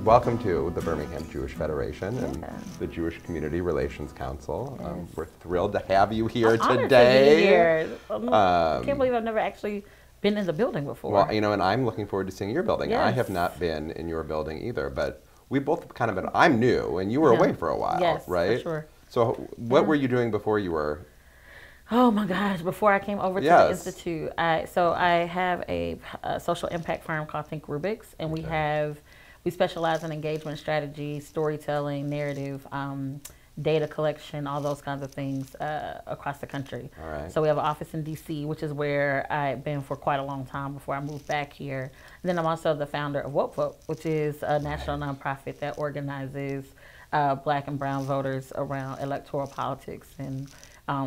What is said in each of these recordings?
welcome to the Birmingham Jewish Federation and the Jewish Community Relations Council. We're thrilled to have you here today. To be here. I can't believe I've never actually been in the building before. Well, you know, and I'm looking forward to seeing your building. Yes. I have not been in your building either, but we both kind of been, I'm new, and you were away for a while, right? For sure. So what were you doing before you were? Oh my gosh, before I came over to the Institute, I have a social impact firm called Think Rubik's, and we specialize in engagement strategy, storytelling, narrative, data collection, all those kinds of things across the country. All right. So we have an office in DC, which is where I've been for quite a long time before I moved back here. And then I'm also the founder of Woke Vote, which is a national nonprofit that organizes Black and brown voters around electoral politics and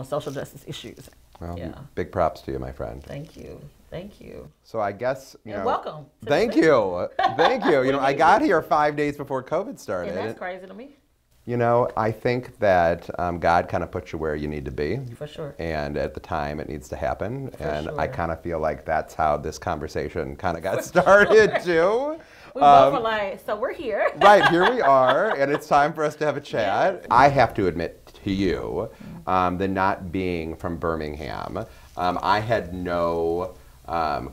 social justice issues. Well, big props to you, my friend. Thank you. Thank you. So I guess, you know. Welcome. Thank you. Thank you. You know, I got here 5 days before COVID started. And that's crazy to me. You know, I think that God kind of puts you where you need to be. For sure. And at the time it needs to happen. And sure. I kind of feel like that's how this conversation kind of got started too. We both were like, so we're here. Right, here we are, and it's time for us to have a chat. Yes. I have to admit to you that not being from Birmingham, I had no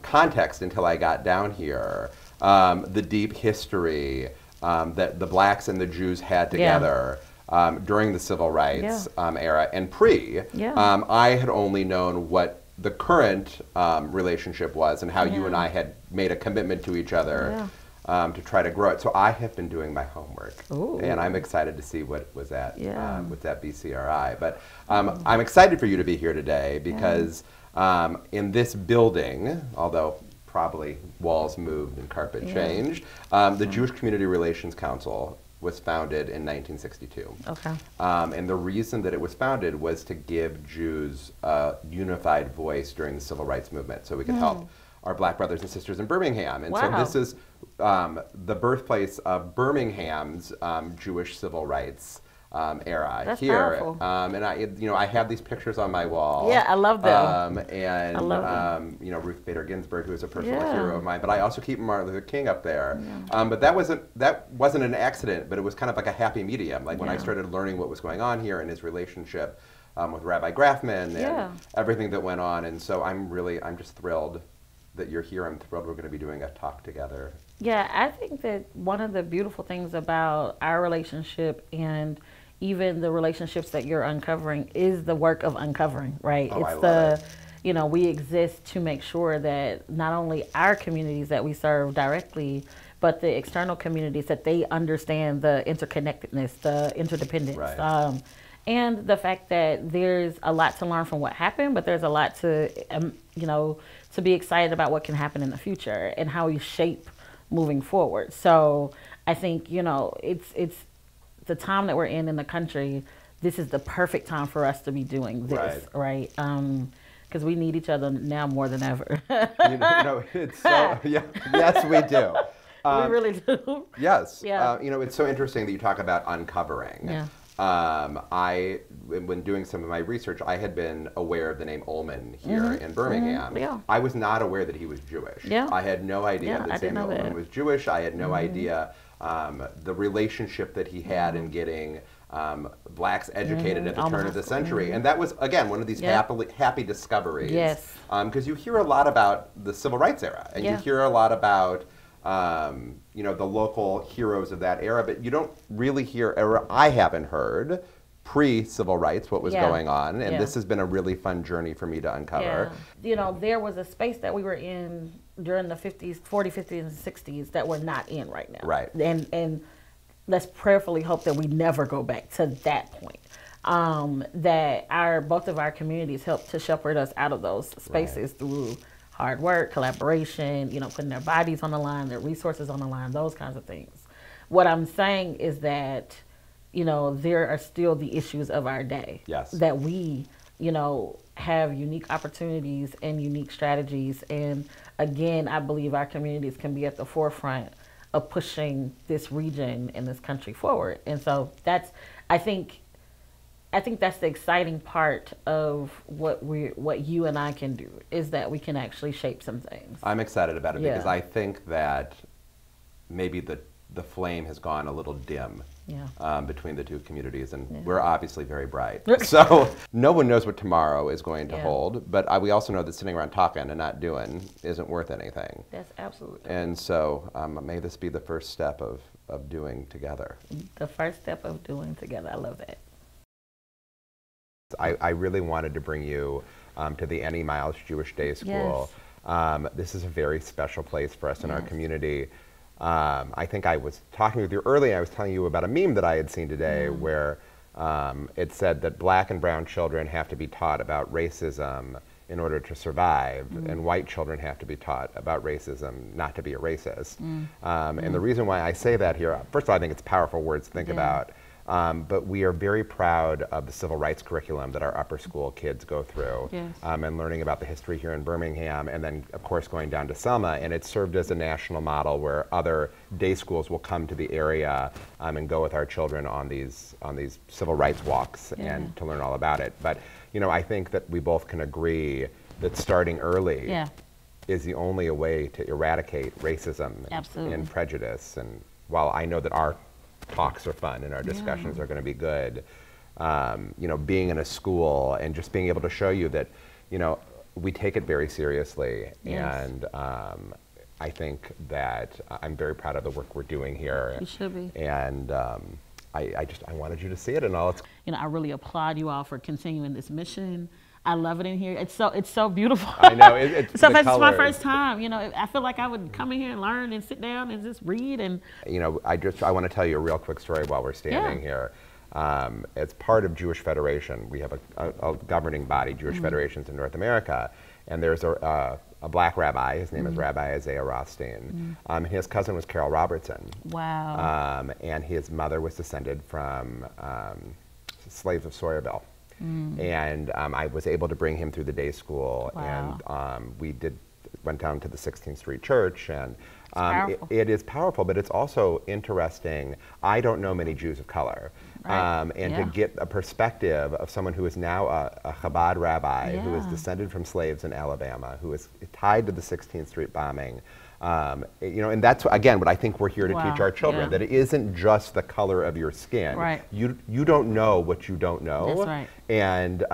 context until I got down here. The deep history that the blacks and the Jews had together during the civil rights era and pre. I had only known what the current relationship was and how you and I had made a commitment to each other to try to grow it. So I have been doing my homework. Ooh. And I'm excited to see what was at with that BCRI. But I'm excited for you to be here today because in this building, although probably walls moved and carpet changed, the Jewish Community Relations Council was founded in 1962. Okay. And the reason that it was founded was to give Jews a unified voice during the civil rights movement so we could help our black brothers and sisters in Birmingham. And so this is the birthplace of Birmingham's Jewish civil rights era. That's here. Powerful. And I have these pictures on my wall. Yeah, I love them. And I love them. you know, Ruth Bader Ginsburg, who is a personal hero of mine, but I also keep Martin Luther King up there. But that wasn't an accident, but it was kind of like a happy medium. Like when I started learning what was going on here and his relationship with Rabbi Grafman and everything that went on. And so I'm just thrilled that you're here. I'm thrilled we're going to be doing a talk together. Yeah, I think that one of the beautiful things about our relationship and even the relationships that you're uncovering is the work of uncovering, right? Oh, it's you know, we exist to make sure that not only our communities that we serve directly, but the external communities, that they understand the interconnectedness, the interdependence. Right. And the fact that there's a lot to learn from what happened, but there's a lot to, you know, to be excited about what can happen in the future and how we shape moving forward. So I think, you know, it's the time that we're in the country. This is the perfect time for us to be doing this, right? Because we need each other now more than ever. you know, it's so, yes, we do. We really do. Yes. You know, it's so interesting that you talk about uncovering. Yeah. When doing some of my research, I had been aware of the name Ullman here in Birmingham. Yeah. I was not aware that he was Jewish. Yeah. I had no idea that Samuel Ullman was Jewish. I had no idea the relationship that he had in getting blacks educated at the turn of the century. And that was, again, one of these happy discoveries. Yes. Because you hear a lot about the civil rights era, and you hear a lot about you know, the local heroes of that era, but you don't really hear, or I haven't heard, pre-civil rights what was going on, and this has been a really fun journey for me to uncover. You know, there was a space that we were in during the 50s, 40s, 50s, and 60s that we're not in right now. Right. And let's prayerfully hope that we never go back to that point. That both of our communities helped to shepherd us out of those spaces through hard work, collaboration, you know, putting their bodies on the line, their resources on the line, those kinds of things. What I'm saying is that, you know, there are still the issues of our day. Yes. That we, you know, have unique opportunities and unique strategies. And again, I believe our communities can be at the forefront of pushing this region and this country forward. And so I think that's the exciting part of what you and I can do, is that we can actually shape some things. I'm excited about it because I think that maybe the the flame has gone a little dim. Yeah. Between the two communities, and Yeah. we're obviously very bright. So no one knows what tomorrow is going to Yeah. hold, but we also know that sitting around talking and not doing isn't worth anything. That's absolutely. And so may this be the first step of doing together. The first step of doing together. I love that. I really wanted to bring you to the Annie Miles Jewish Day School. Yes. This is a very special place for us in our Yes. community. I think I was talking with you earlier, I was telling you about a meme that I had seen today where it said that black and brown children have to be taught about racism in order to survive, and white children have to be taught about racism not to be a racist. And the reason why I say that here, first of all, I think it's powerful words to think about. But we are very proud of the civil rights curriculum that our upper school kids go through, Yes. And learning about the history here in Birmingham, and then of course going down to Selma, and it's served as a national model where other day schools will come to the area and go with our children on these civil rights walks and to learn all about it. But you know, I think that we both can agree that starting early is the only way to eradicate racism and prejudice. And while I know that our talks are fun and our discussions are going to be good, you know, being in a school and just being able to show you that, you know, we take it very seriously. And I think that I'm very proud of the work we're doing here. You should be. And I wanted you to see it in all its. You know, I really applaud you all for continuing this mission. I love it in here. It's so beautiful. I know. It's so the if it's my colors. first time, you know, I feel like I would come in here and learn and sit down and just read and. You know, I want to tell you a real quick story while we're standing here. As part of Jewish Federation, we have a governing body, Jewish Federations in North America, and there's a black rabbi. His name is Rabbi Isaiah Rothstein. And his cousin was Carol Robertson. Wow. And his mother was descended from slaves of Sawyerville. And I was able to bring him through the day school, and we went down to the 16th Street Church, and it is powerful, but it's also interesting. I don't know many Jews of color, and to get a perspective of someone who is now a Chabad rabbi who is descended from slaves in Alabama, who is tied to the 16th Street bombing. You know, and that's again what I think we're here to teach our children, that it isn't just the color of your skin. You don't know what you don't know. That's right. And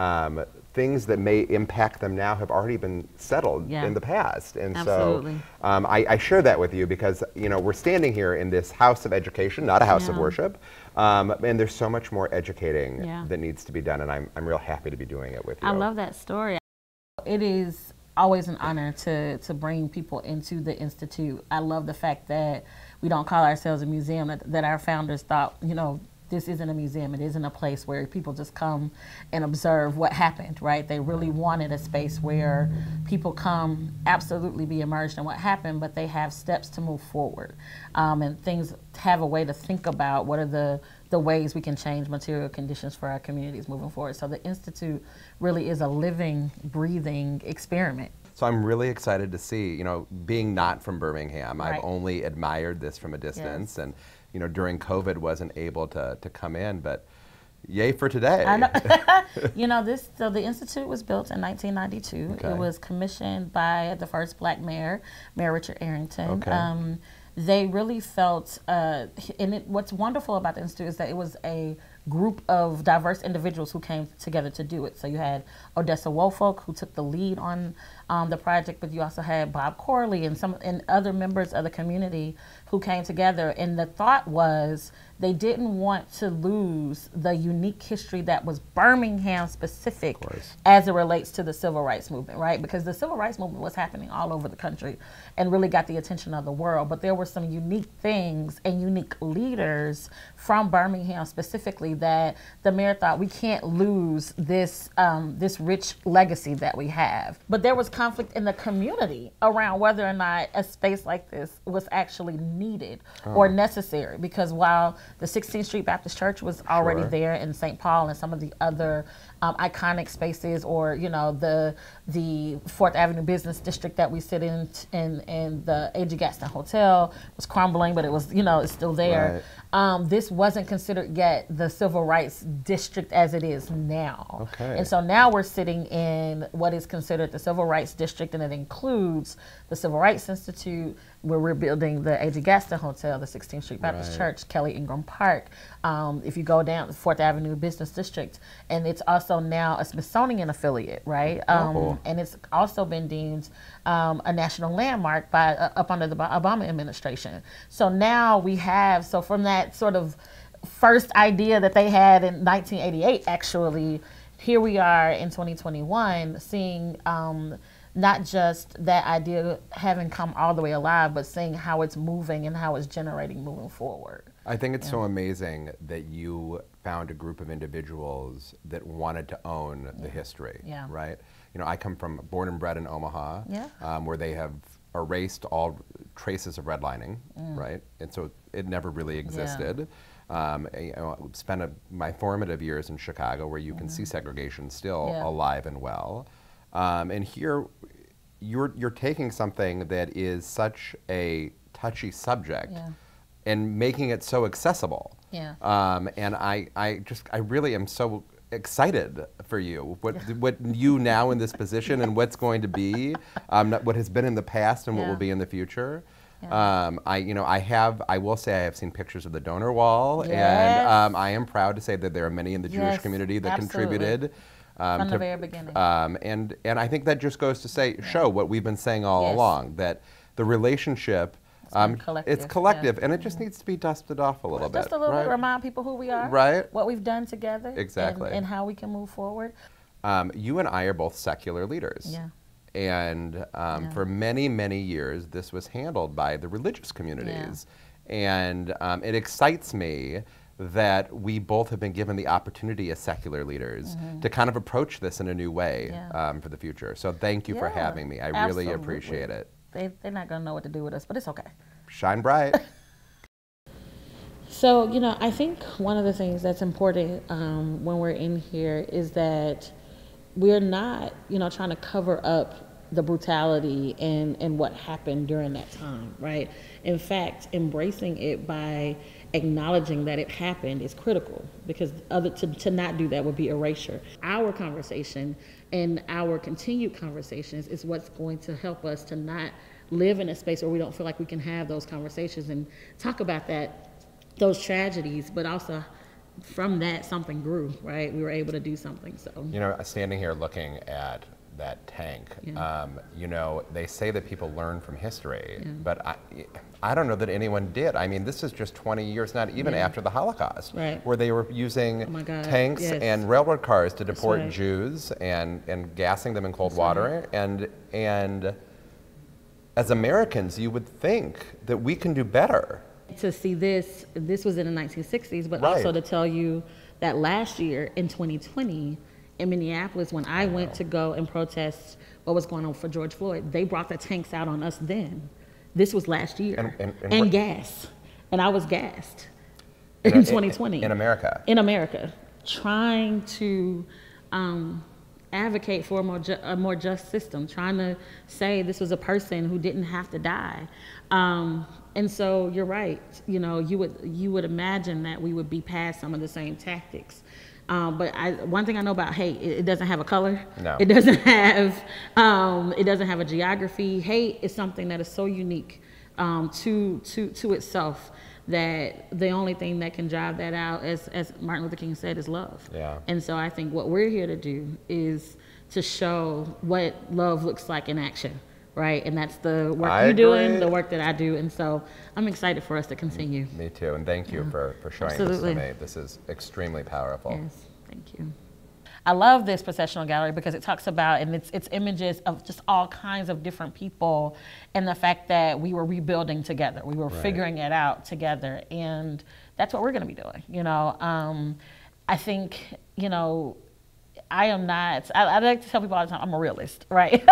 things that may impact them now have already been settled in the past. And Absolutely. so I share that with you because, you know, we're standing here in this house of education, not a house of worship. And there's so much more educating that needs to be done, and I'm real happy to be doing it with you. I love that story. It is always an honor to bring people into the Institute. I love the fact that we don't call ourselves a museum, that our founders thought, you know, this isn't a museum. It isn't a place where people just come and observe what happened, right? They really wanted a space where people come, absolutely be immersed in what happened, but they have steps to move forward. And things have a way to think about what are the ways we can change material conditions for our communities moving forward. So the Institute really is a living, breathing experiment. So I'm really excited to see, you know, being not from Birmingham, I've only admired this from a distance, and you know, during COVID wasn't able to come in, but yay for today. I know. You know, so the Institute was built in 1992. It was commissioned by the first black mayor, Mayor Richard Arrington. They really felt, what's wonderful about the Institute is that it was a group of diverse individuals who came together to do it. So you had Odessa Wofolk, who took the lead on the project, but you also had Bob Corley and other members of the community who came together. And the thought was they didn't want to lose the unique history that was Birmingham specific as it relates to the civil rights movement, right? Because the civil rights movement was happening all over the country and really got the attention of the world. But there were some unique things and unique leaders from Birmingham specifically that the mayor thought we can't lose this rich legacy that we have. But there was conflict in the community around whether or not a space like this was actually needed or necessary, because while the 16th Street Baptist Church was already there in St. Paul and some of the other iconic spaces, or you know, the 4th Avenue Business District that we sit in the A.G. Gaston Hotel was crumbling, but it was, you know, it's still there. This wasn't considered yet the civil rights district as it is now. And so now we're sitting in what is considered the civil rights district, and it includes the Civil Rights Institute, We're rebuilding the A.G. Gaston Hotel, the 16th Street Baptist Church, Kelly Ingram Park. If you go down 4th Avenue Business District, and it's also now a Smithsonian affiliate, right? And it's also been deemed a national landmark by up under the Obama administration. So now we have, so from that sort of first idea that they had in 1988, actually, here we are in 2021 seeing not just that idea having come all the way alive, but seeing how it's moving and how it's generating moving forward. I think it's so amazing that you found a group of individuals that wanted to own the history, right? You know, I come from born and bred in Omaha, where they have erased all traces of redlining, right? And so it never really existed. You know, spent my formative years in Chicago, where you can see segregation still alive and well. And here, you're taking something that is such a touchy subject and making it so accessible. And I really am so excited for you. What you now in this position and what's going to be, what has been in the past and what will be in the future. I will say I have seen pictures of the donor wall, and I am proud to say that there are many in the Jewish community that contributed. From the very beginning. And I think that just goes to show what we've been saying all along, that the relationship, it's collective, and it just needs to be dusted off a little bit. Just a little bit, remind people who we are, what we've done together, and how we can move forward. You and I are both secular leaders. And for many, many years, this was handled by the religious communities. And it excites me that we both have been given the opportunity as secular leaders to kind of approach this in a new way for the future. So thank you for having me. I really appreciate it. They're not going to know what to do with us, but it's okay. Shine bright. So, you know, I think one of the things that's important when we're in here is that we're not, you know, trying to cover up the brutality and what happened during that time, right? In fact, embracing it by acknowledging that it happened is critical, because to not do that would be erasure. Our conversation and our continued conversations is what's going to help us to not live in a space where we don't feel like we can have those conversations and talk about those tragedies, but also from that something grew, right? We were able to do something. So, you know, standing here looking at that tank, you know, they say that people learn from history, but I don't know that anyone did. I mean, this is just 20 years, not even after the Holocaust, where they were using tanks and railroad cars to deport Jews and gassing them in cold water. And as Americans, you would think that we can do better. To see this was in the 1960s, but also to tell you that last year in 2020, in Minneapolis, when I went to go and protest what was going on for George Floyd, they brought the tanks out on us then. This was last year. And gas. And I was gassed in 2020. In America. In America. Trying to advocate for a more just system, trying to say this was a person who didn't have to die. And so you're right. You know, you would imagine that we would be past some of the same tactics. But one thing I know about hate, it doesn't have a color. No. It doesn't have a geography. Hate is something that is so unique to itself that the only thing that can drive that out, as Martin Luther King said, is love. And so I think what we're here to do is to show what love looks like in action. Right, and that's the work you're doing, the work that I do, and so I'm excited for us to continue. Me too, and thank you for showing this to me. This is extremely powerful. Yes, thank you. I love this processional gallery because it talks about, and it's images of just all kinds of different people, and the fact that we were rebuilding together, we were figuring it out together, and that's what we're going to be doing. You know, I think, you know, I am not, I like to tell people all the time, I'm a realist, right?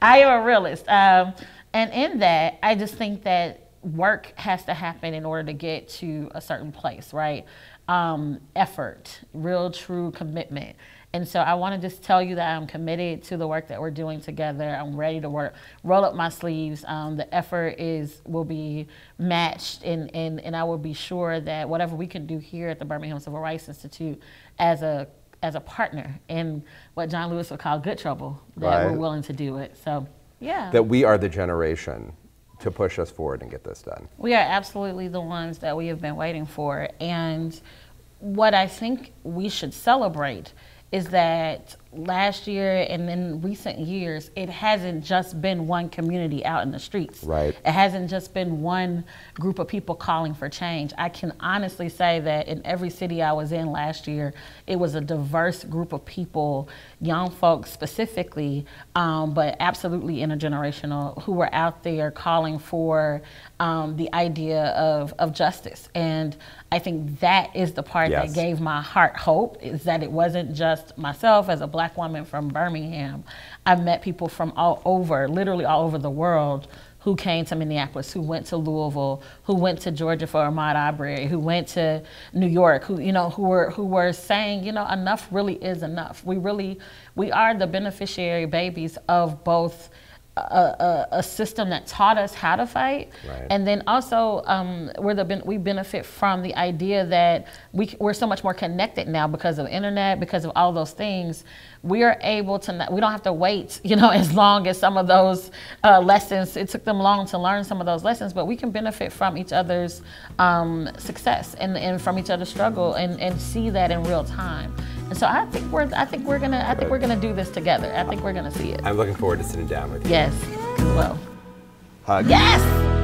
I am a realist. And in that, I just think that work has to happen in order to get to a certain place, right? Effort, real, true commitment. And so I want to just tell you that I'm committed to the work that we're doing together. I'm ready to work, roll up my sleeves. The effort will be matched, and I will be sure that whatever we can do here at the Birmingham Civil Rights Institute as a partner in what John Lewis would call good trouble, that we're willing to do it. So, yeah. That we are the generation to push us forward and get this done. We are absolutely the ones that we have been waiting for. And what I think we should celebrate is that last year and in recent years, it hasn't just been one community out in the streets. Right. It hasn't just been one group of people calling for change. I can honestly say that in every city I was in last year, it was a diverse group of people, young folks specifically, but absolutely intergenerational, who were out there calling for the idea of justice. And I think that is the part Yes. that gave my heart hope, is that it wasn't just myself as a Black woman from Birmingham. I met people from all over, literally all over the world, who came to Minneapolis, who went to Louisville, who went to Georgia for Ahmaud Arbery, who went to New York, who were saying, enough really is enough. We are the beneficiary babies of both a system that taught us how to fight, right. and then also we benefit from the idea that we're so much more connected now because of the internet, because of all those things. We are able to, we don't have to wait, as long as some of those lessons, it took them long to learn some of those lessons, but we can benefit from each other's success and from each other's struggle and see that in real time. And so I think we're gonna do this together. I think we're gonna see it. I'm looking forward to sitting down with you. Yes, as well. Hug. Yes!